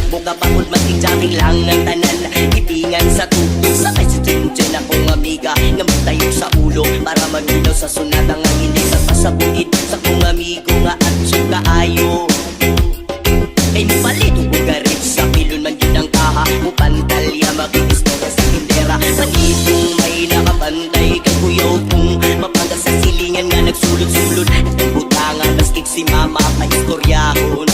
Takbo ka pagod mating lang ng tanan. Ibingan sa tubo sabay si Junjun akong amiga nga magtayo sa ulo para maminaw sa sunatang ang hindi sa pasabuid sa kong amigo nga at suga ayo. Kay mupalit ugarit sa pilon man yun ang kaha mo pantalya magigisto ka sa tindera. Panitong may nakabantay kay kuyaw kong mapangga sa silingan nga nagsulod-sulod. Itong butangan maskik si mama paistoryahon.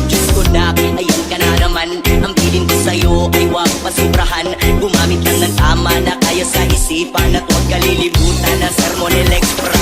Diyos ko na, ayan ka na naman. Ang bilin ko sa'yo ay wag pasubrahan. Gumamit lang ng tama na kaya sa isipan at huwag kalilimutan na sermon Electra.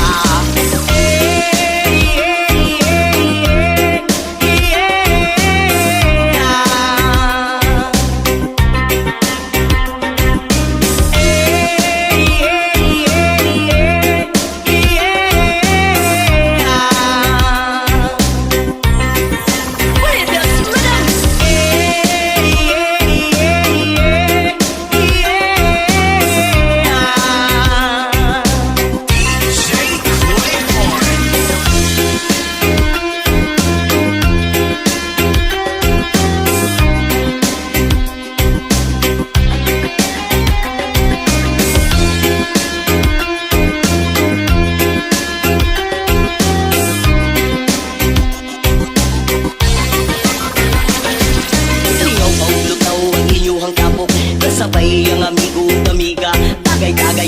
Sabay ang amigo amiga, tagay-tagay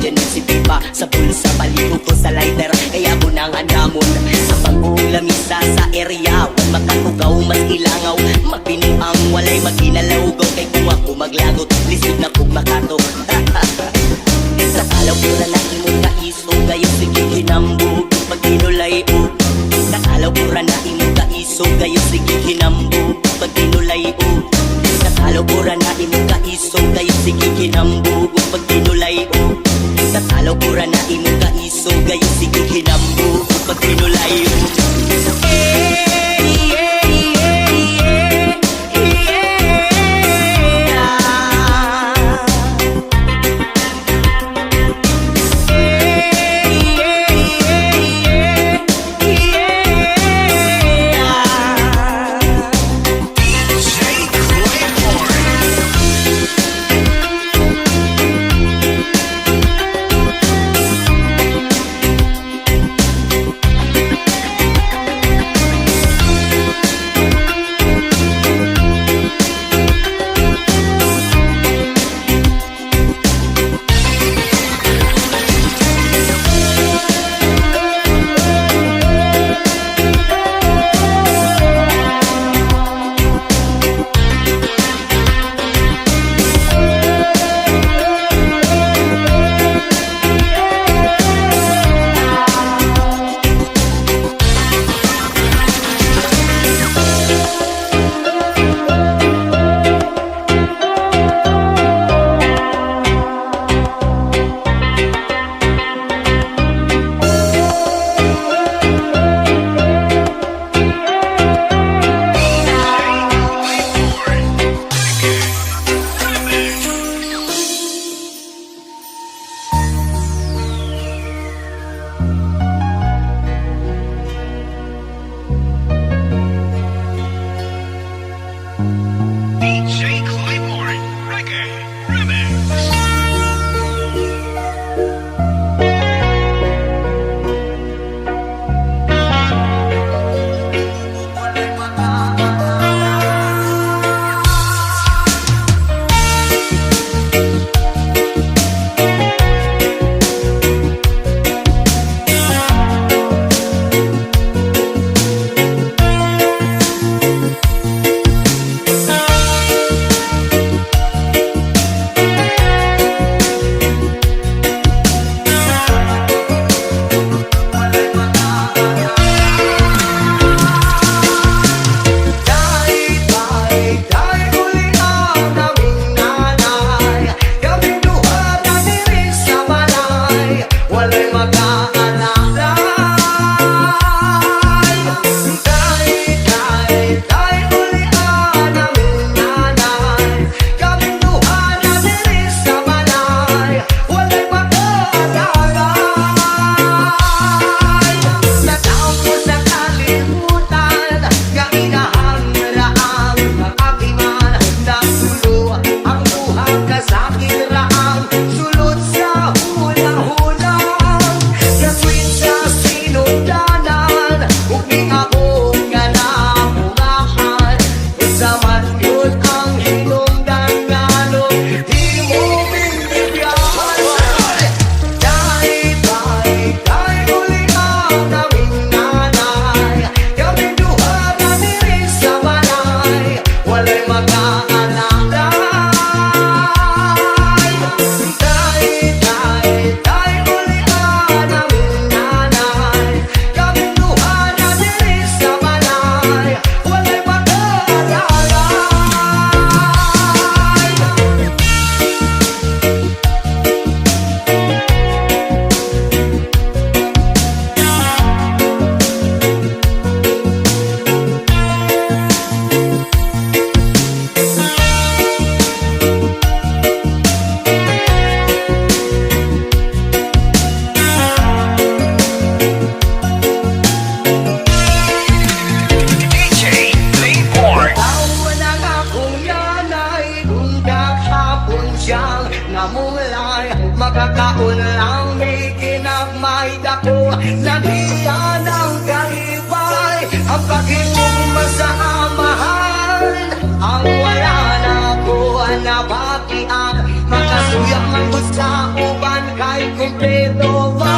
dyan si Pipa, sa bulsa baligo ko sa lighter, kaya bunangan namon sa bagong lamisa sa area. Huwag makatugaw, mas ilangaw, magpining ang walay maginalawgaw. Kay kung ako maglagot, lisod na kong makato. Sa kalaw ko na lang imong kaiso, gayo sige hinambog pag tinulay o. Sa kalaw ko na imong kaiso, gayo sige hinambog pag tinulay o. Talokura na imong kaiso kayo sige hinambog pag tinulay o. Sa talokura na imong kaiso kayo sige hinambog pag tinulay o. taon lang may kinagmay dako. Nabiya ng kalibay ang pag-ibig masamahan. Ang wala na ko nabakian, makasuyang man ko sa uban kay kumpleto ba?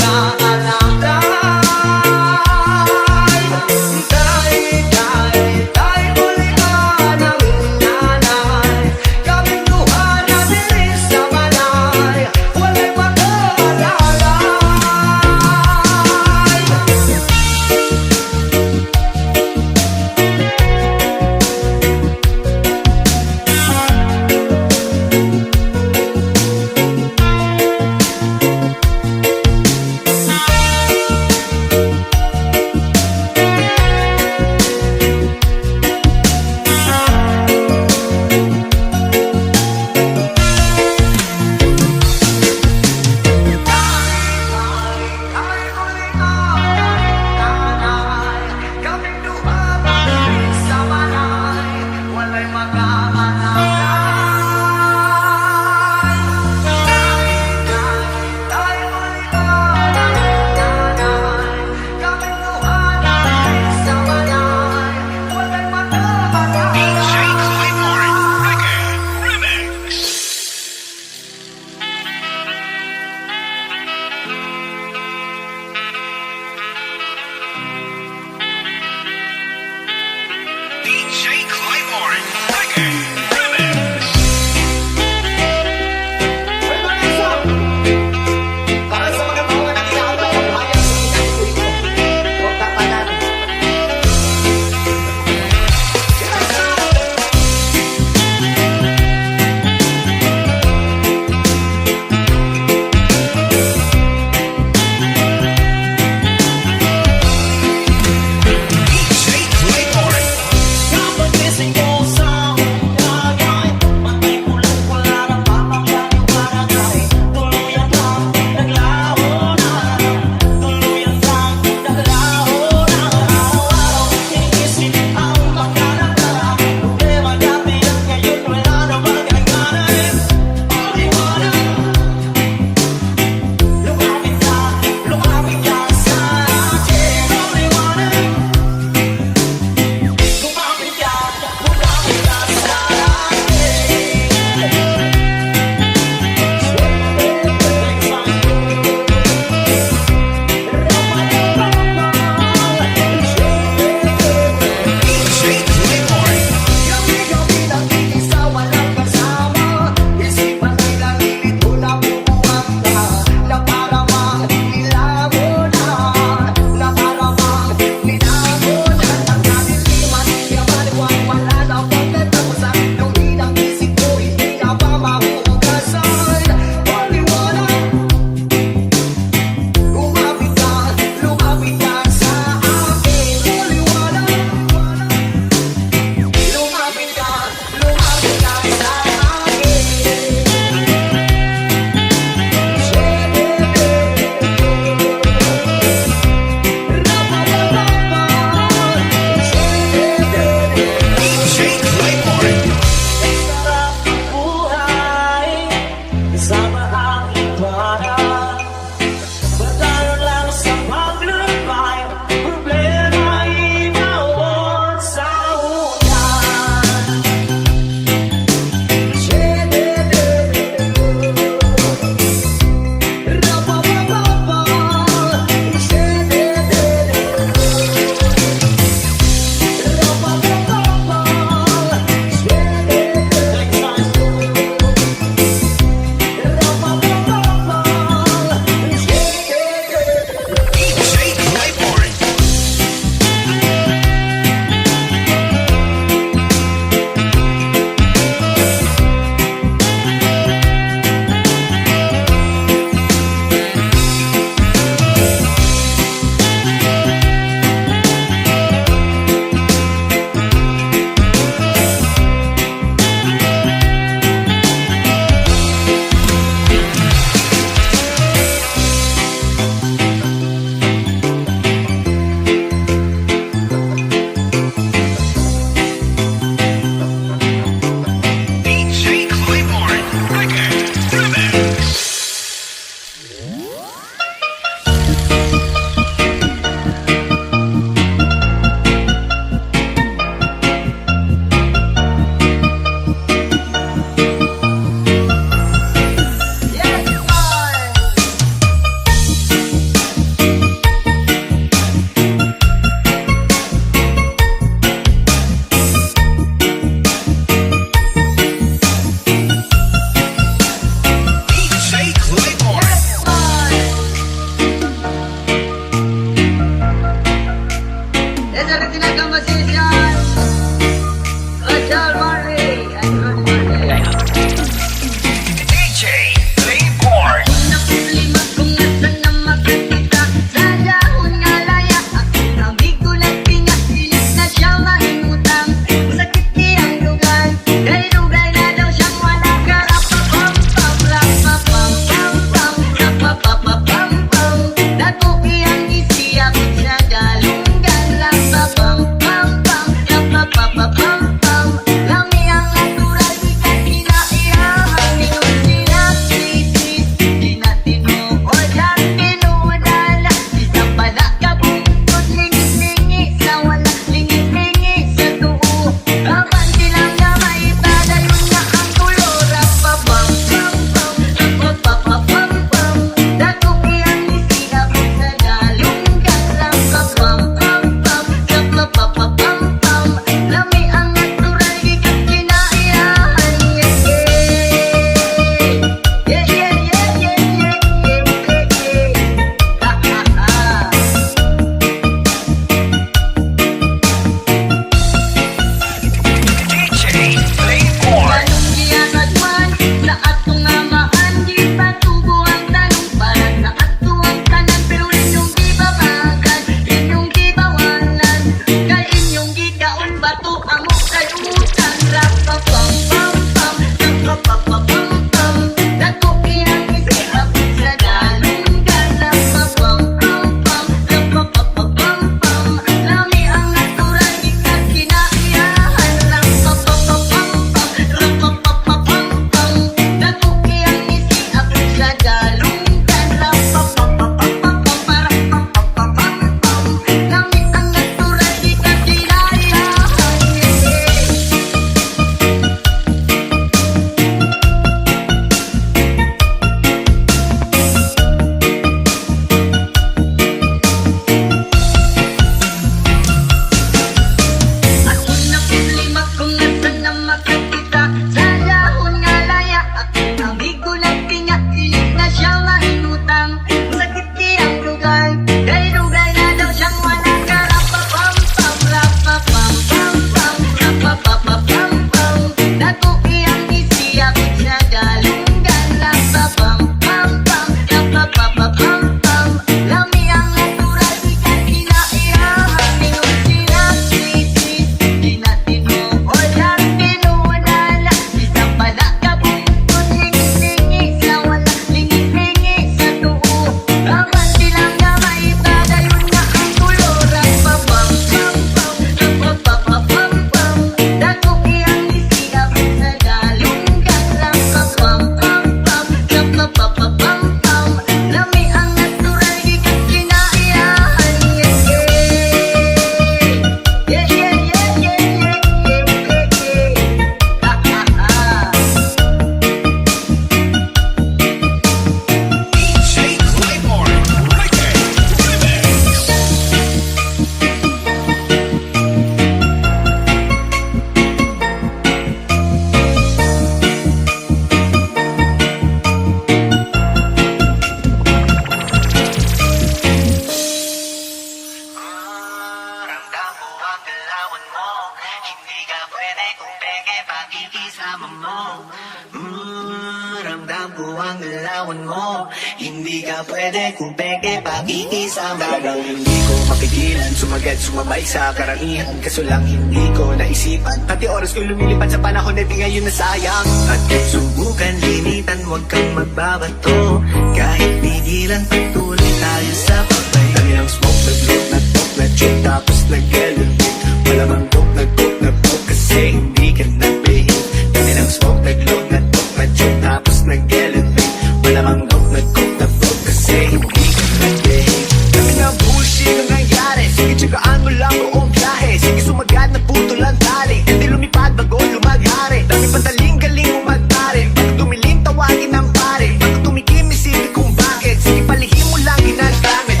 dampo ang galawan mo. Hindi ka pwede kung peke pakikisama. Talagang hindi ko mapigilan, sumagat sumabay sa karamihan. Kaso lang hindi ko naisipan, pati oras ko lumilipad sa panahon na di ngayon nasayang. At kung subukan limitan, huwag kang magbabato. Kahit pigilan, patuloy tayo sa pagpay. Dami ng smoke, nag-look, nag-talk, nag-check, tapos nag-elevate. Malamang coke, nag-coke, nag-coke, kasi hindi ka nag-behave. Dami ng smoke, nag-look, nag-talk, nag-check, tapos nag-elevate. Malamang coke, nag-coke, nag-coke, kasi hindi ka nag-behave. Dami ng bullshit ang nangyari, sige tsagaan mo lang buong biyahe. Sige sumagad na puto lang tali, hindi lumipad bago lumaghari. Dami pataling galing mo magtari, pag tumiling tawagin ng pare. Pag tumikim isipin kung bakit, sige palihim mo lang ginagamit.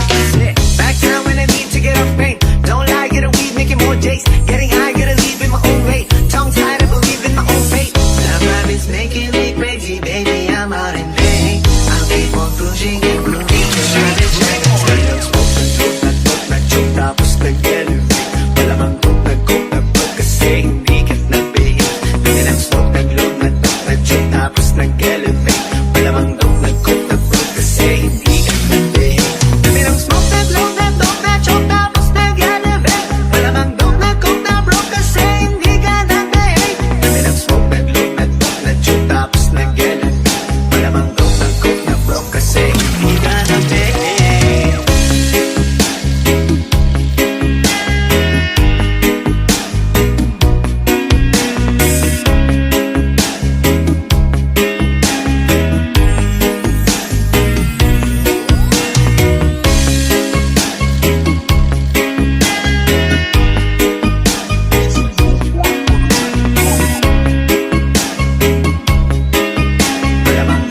Back time when I need to get off pain. Don't lie, get a weed, making more J's. Getting high, gotta leave in my own way. Tongue tied, I believe in my own fate. Love habits making me crazy, baby, I'm out in vain. I'll keep on pushing and proving the savage. Smoke, nag-talk, nag-choke, tapos nag-elevate. Malamang coke, nag-coke, nag-coke, kasi hindi ka nag-behave. Dami ng smoke, nag-load, nag-talk, nag-choke, tapos nag-elevate. Malamang coke, nag-coke, nag-coke, kasi hindi ka nag-behave. Dami ng smoke, nag-load, nag-talk, nag-choke, tapos nag-elevate. Malamang coke, nag-coke, na-broke, kasi hindi ka nag-behave. Dami ng smoke, nag-load, nag-talk, nag-choke, tapos nag-elevate. Malamang coke, nag-coke, na-broke, kasi hindi ka nag-behave. Malamang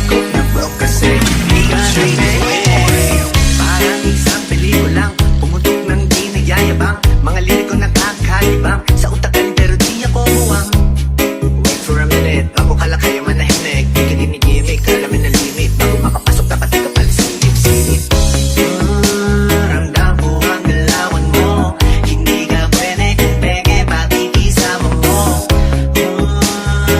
coke, na-broke, kasi hindi ka nag-behave. Parang isang pelikulang pumutok ng di nagyayabang. Mga liriko nakakalibang sa utakan pero di ako muwang. Wait for a minute, bago kala kayo manahimik. Di ka dinigimik, alamin na limit. Bago makapasok dapat di ka pala silip-silip. Ramdam ko ang galawan mo. Hindi ka pwede kung peke pakikisama mo.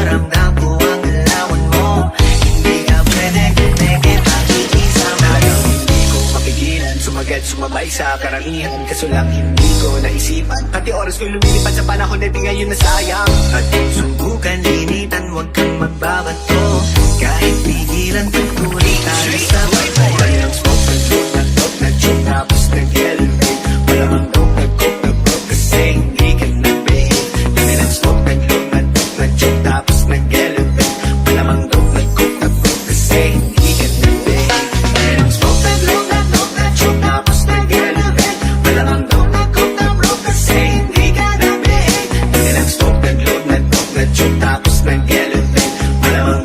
Ramdam ko ang galawan mo. Hindi ka pwede kung peke pakikisama. Talagang hindi ko mapigilan, sumagat sumabay sa karamihan. Kaso lang hindi ko naisipan, pati oras ko lumilipad sa panahon na di ngayon nasayang. At kung subukan limitan, huwag kang magbabato. Kahit pigilan, patuloy tayo sa pagpay. Dami ng smoke, nag-look, nag-talk, nag-choke, tapos nag-elevate. Malamang coke, nag-coke, nag-broke, kasi hindi ka nag-behave. Dami ng smoke, nag-look, nag-talk, nag-choke, tapos nag-elevate. Malamang coke, nag-coke, nag-broke, kasi hindi ka nag-behave. Dami ng smoke, nag-look, nag-talk, nag-choke, tapos nag-elevate. Malamang coke, nag-coke, nag-broke, kasi hindi ka nag-behave. Dami ng smoke, nag-look, nag-talk, nag-choke, tapos nag-elevate. Malamang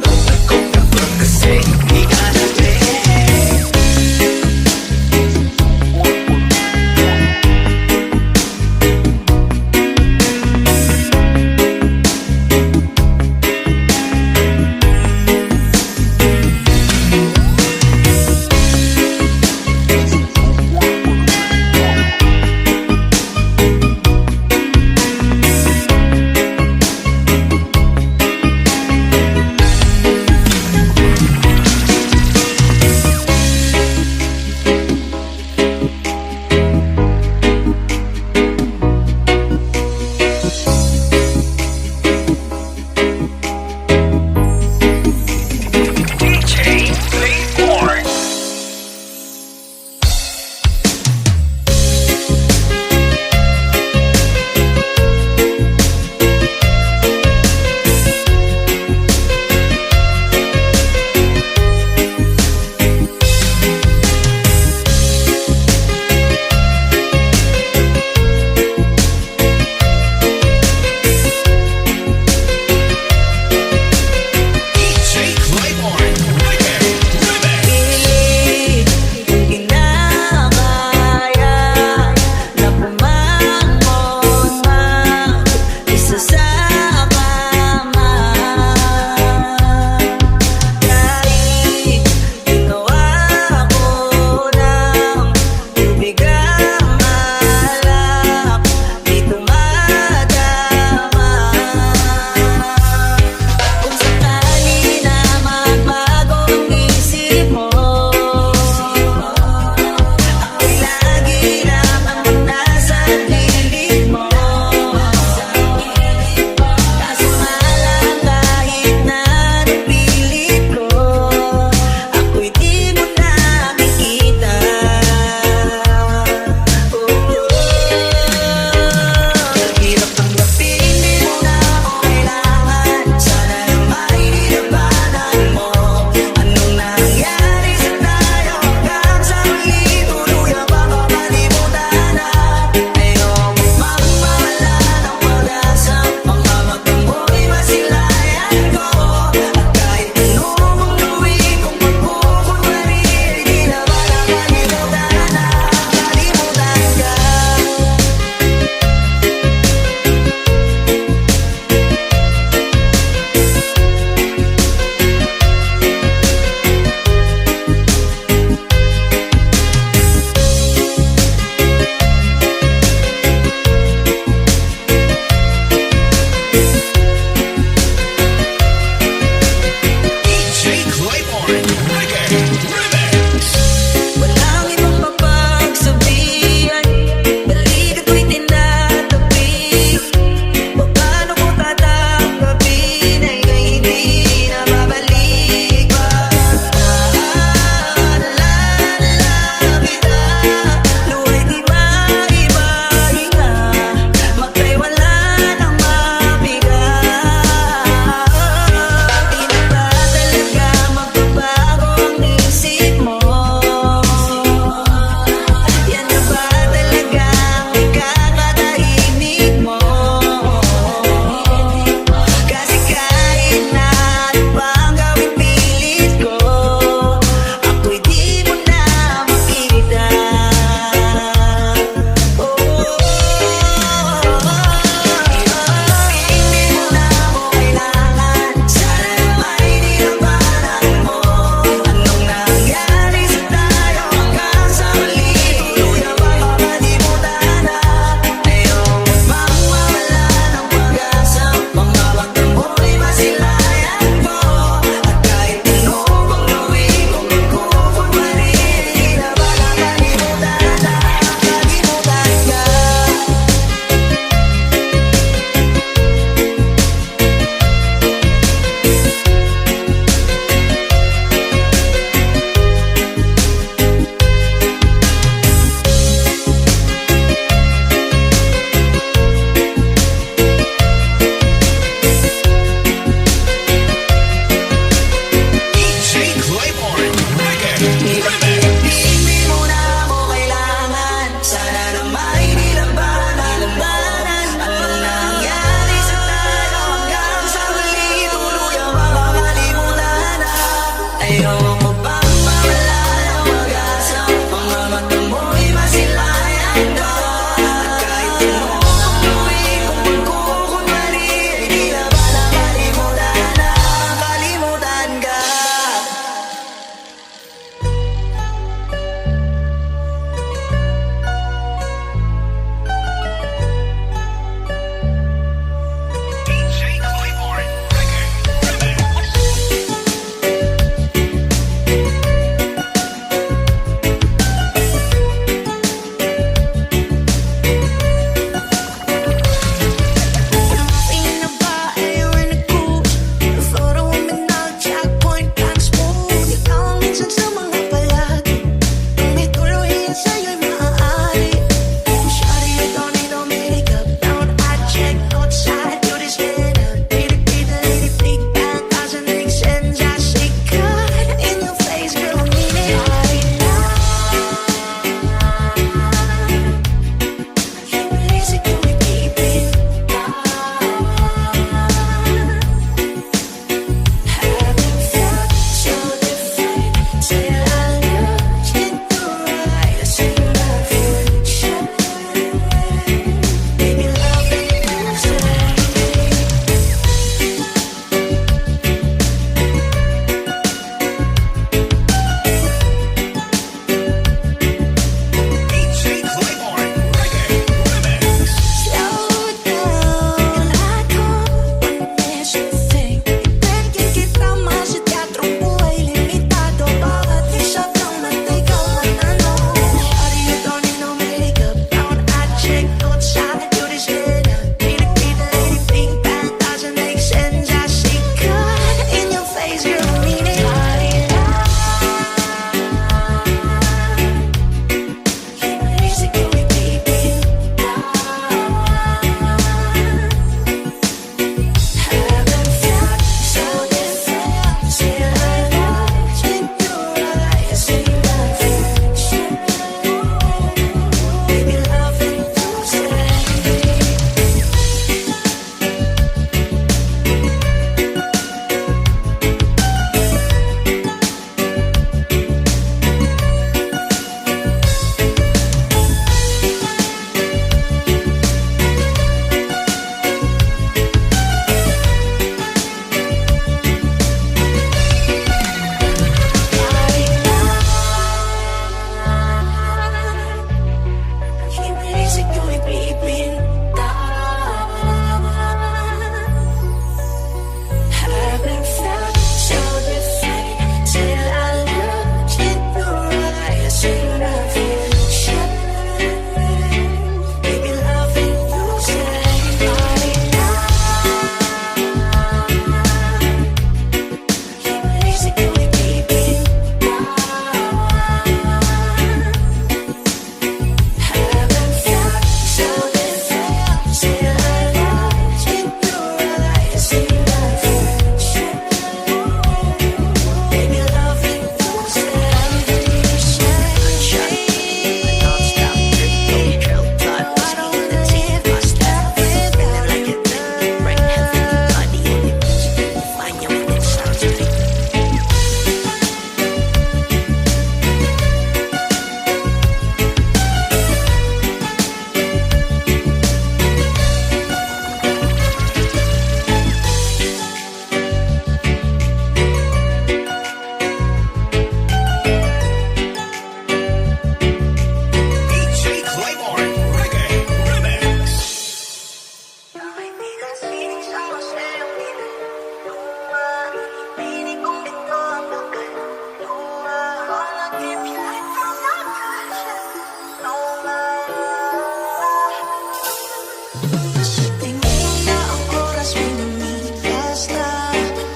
Sa tingin na ang oras may lumipas na,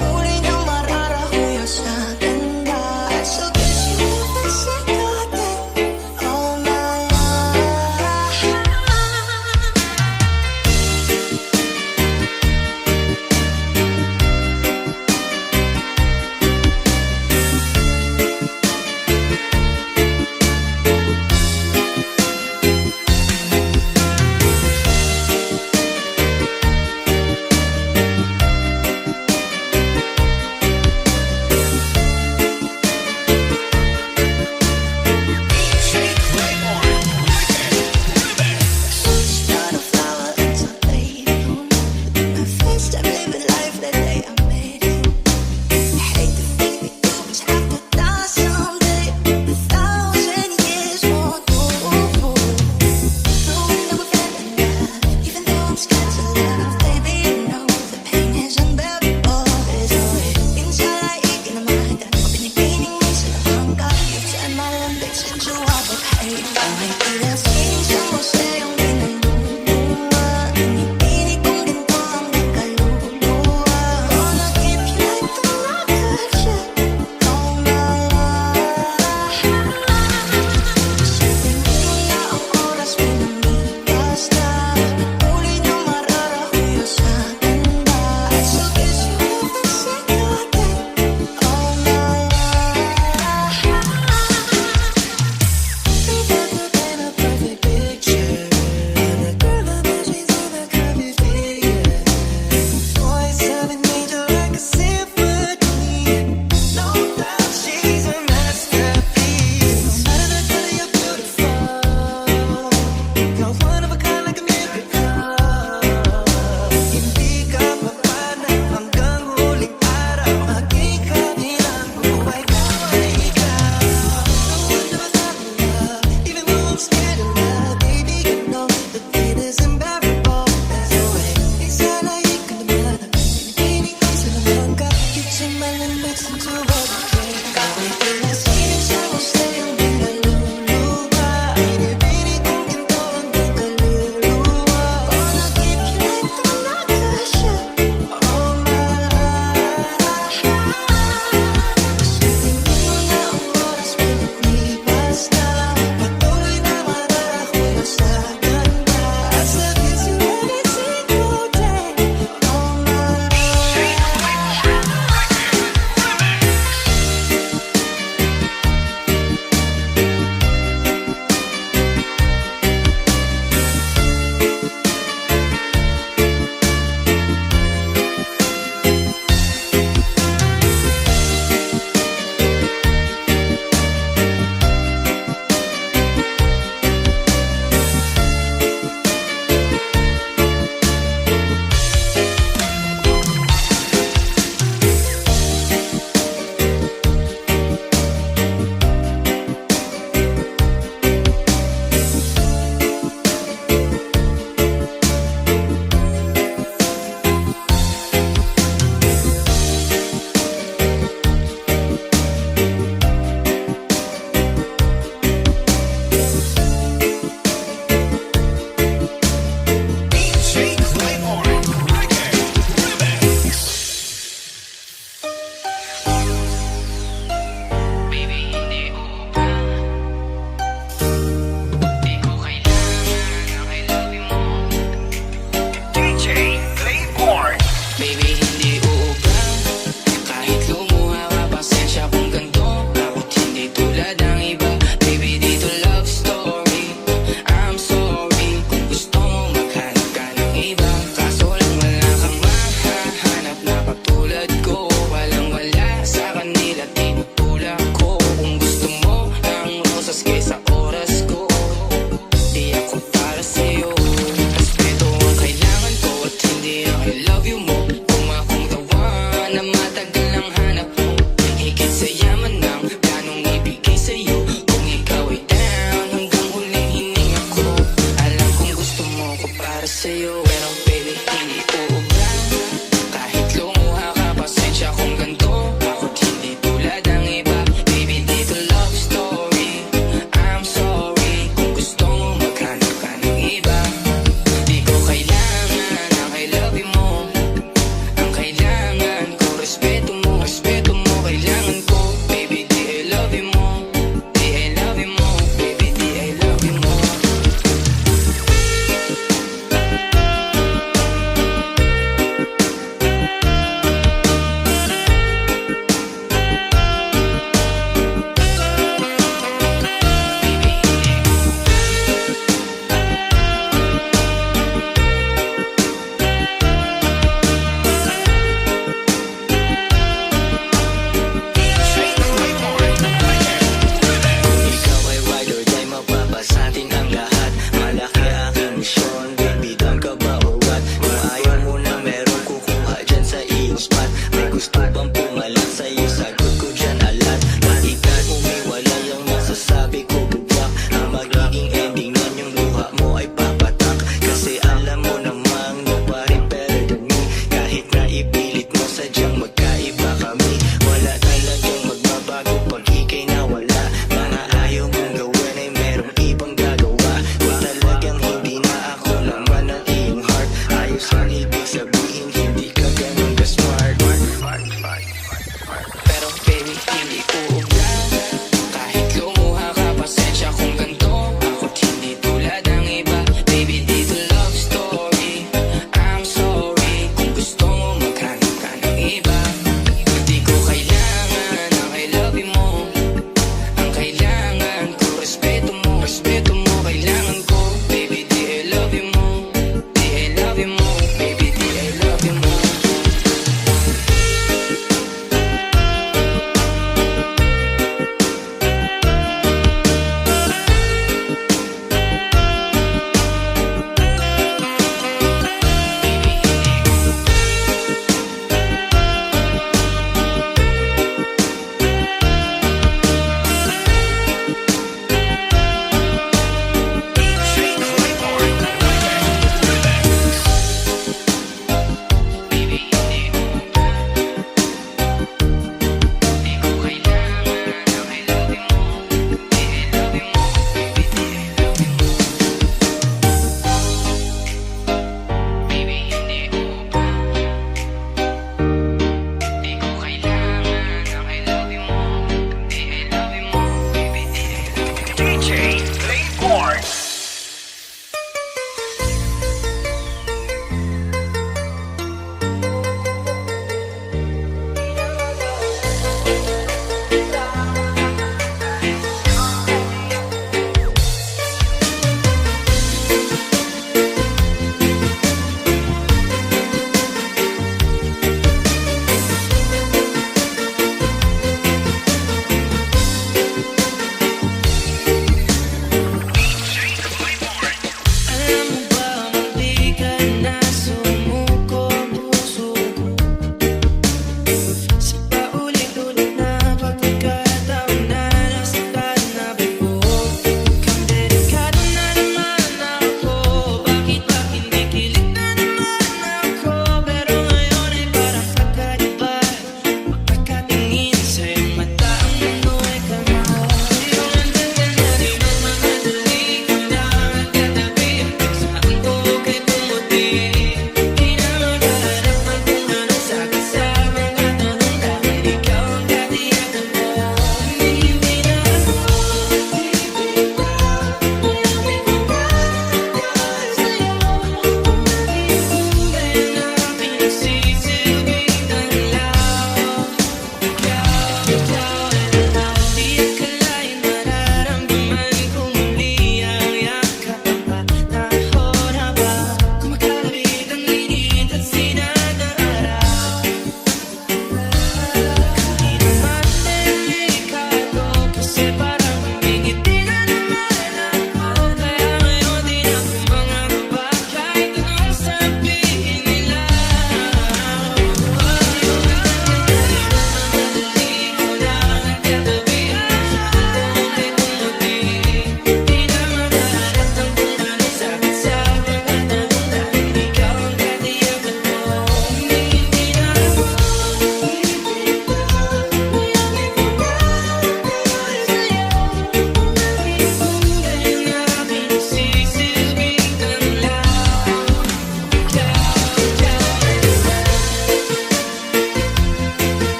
muli nang mararahuyo sa ganda. So kiss me if it's forgotten all my life.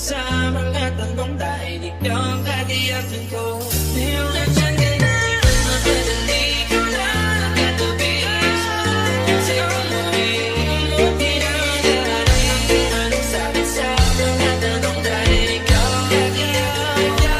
sa mga tanong dahil ikaw ang katiyakin ko. Ngayon nandyan ka na, magdadali ko lang ang katabihan sa'yo mo'y pinagdadali. Anong sabi sa mga tanong dahil ikaw ang katiyakin ko.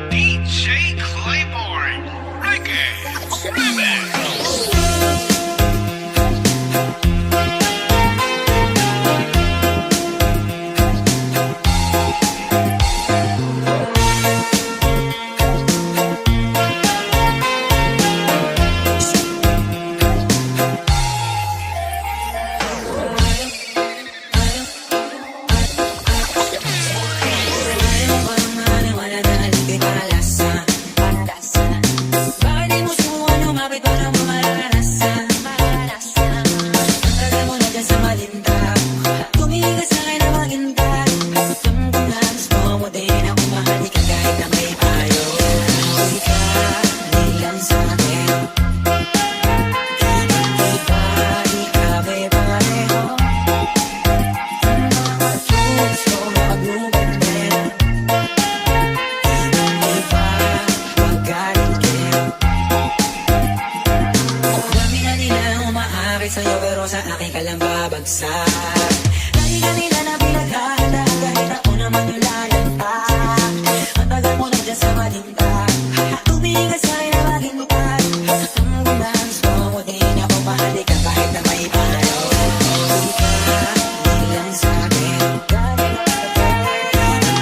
DJ Claiborne, Reggae Remix. Bakit di mo subukan lumapit para mo maranasan? Tagal mo na dyan sa malindag, tumingin ka sa'kin na maghintay. Damdam na gusto mo din ako mahalik ka kahit na may payo. Hindi ka nilang sa'kin, di ka may pareho. Mga tunes ko maglubad din, di ba magaling din? Dami na nilang umaakit sa'yo pero sa akin ka lang babagsak. Lagi ka nila na pinaghahanda kahit ako naman yung lalantak. Ang tagal mo na dyan sa malindag, tumingin ka sa'kin na maghintay. Ang gulas mo din ako mahalik ka kahit na may payo. Di ka nilang sa'kin,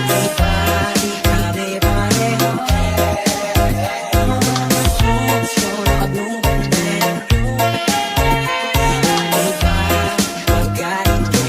di ka may pareho. Mga tunes ko maglubad din, di ba magaling din?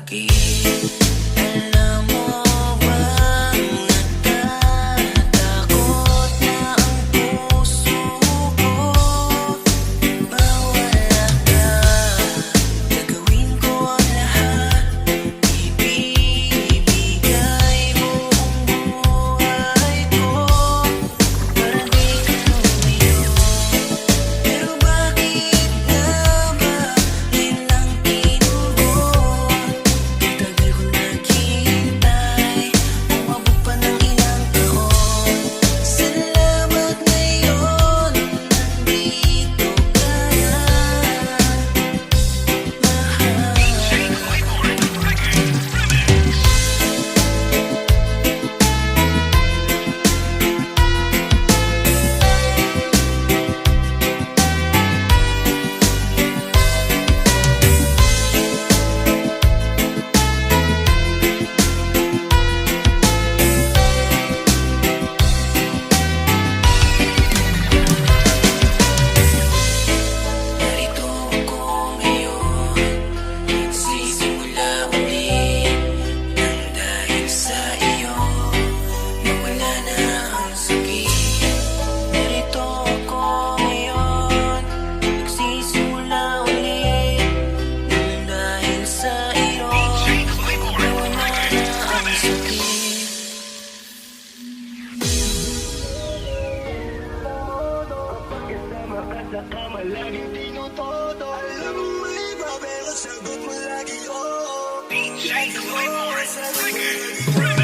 Bakit? Alam mo bang natatakot na ang puso ko? Mawala ka, gagawin ko ang lahat. Ibibigay mo ang buhay ko para di ka lumayo. Pero bakit nga ba ngayon lang tinugon? Tagal ko naghihintay, umabot pa ng ilang taon. Salamat ngayon, nandito ka na, narito ako ngayon. Nagsisimula ulit nang dahil sa iyo nawala na ang sakit. Narito ako ngayon. Nagsisimula ulit nang dahil sa iyo nawala na ang sakit. Kasama ka sa kama, laging tinutodo. Alam mo may iba, pero sagot mo lagi, oh. DJ Claymore, Reggae Remix.